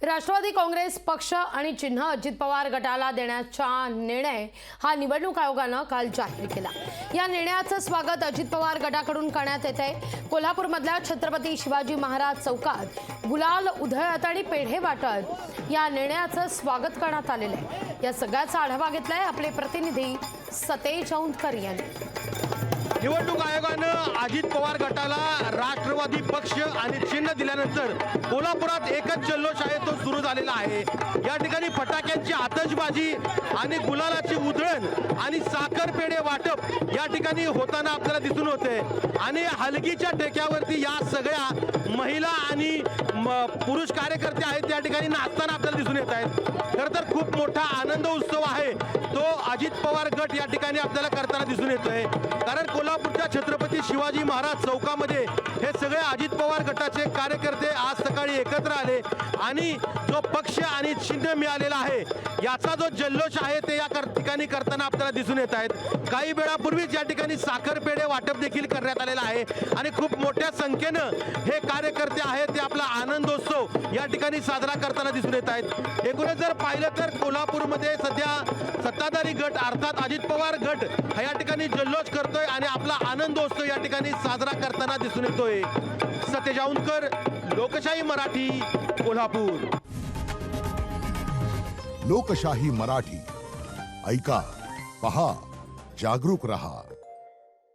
राष्ट्रवादी काँग्रेस पक्ष आणि चिन्ह अजित पवार गटाला देण्याचा निर्णय हा निवडणूक आयोगानं काल जाहीर केला। या निर्णयाचं स्वागत अजित पवार गटाकडून करण्यात येत आहे। कोल्हापूरमधल्या छत्रपती शिवाजी महाराज चौकात गुलाल उधळत आणि पेढे वाटत या निर्णयाचं स्वागत करण्यात आलेलं आहे। या सगळ्याचा आढावा घेतलाय आपले प्रतिनिधी सतेज औंधकर यांनी। निवडणूक आयोगानं अजित पवार गटाला राष्ट्रवादी पक्ष आणि चिन्ह दिल्यानंतर कोल्हापुरात एकच जल्लोष आहे तो सुरू झालेला आहे। या ठिकाणी फटाक्यांची आतषबाजी आणि गुलालाची उधळण आणि साखर पेढे वाटप या ठिकाणी होताना आपल्याला दिसून होते आणि हलगीच्या टेक्यावरती या सगळ्या महिला आणि पुरुष कार्यकर्ते आहेत त्या ठिकाणी नाचताना आपल्याला दिसून येत आहेत। खरं तर खूप मोठा आनंद उत्सव आहे तो अजित पवार गट या ठिकाणी आपल्याला करताना दिसून येतोय, कारण कोल्हापूरच्या छत्रपती शिवाजी महाराज चौकामध्ये हे सगळे अजित पवार गटाचे कार्यकर्ते आज सकाळी एकत्र आले आणि जो पक्ष आणि चिन्ह मिळालेला आहे याचा जो जल्लोष आहे ते या ठिकाणी करताना आपल्याला दिसून येत आहेत। काही वेळापूर्वीच या ठिकाणी साखर पेढे वाटप देखील करण्यात आलेला आहे आणि खूप मोठ्या संख्येनं हे कार्यकर्ते आहेत ते आपला आनंदोत्सव या ठिकाणी साजरा करताना दिसून येत आहेत। एकूणच जर पाहिलं तर कोल्हापूरमध्ये सध्या सत्ताधारी गट अर्थात अजित पवार गट हा या ठिकाणी जल्लोष करतोय आणि आपला आनंदोत्सव या ठिकाणी साजरा करताना दिसून येतोय। सतेज औंधकर, लोकशाही मराठी, कोल्हापूर। लोकशाही मराठी ऐका, पहा, जागरूक रहा।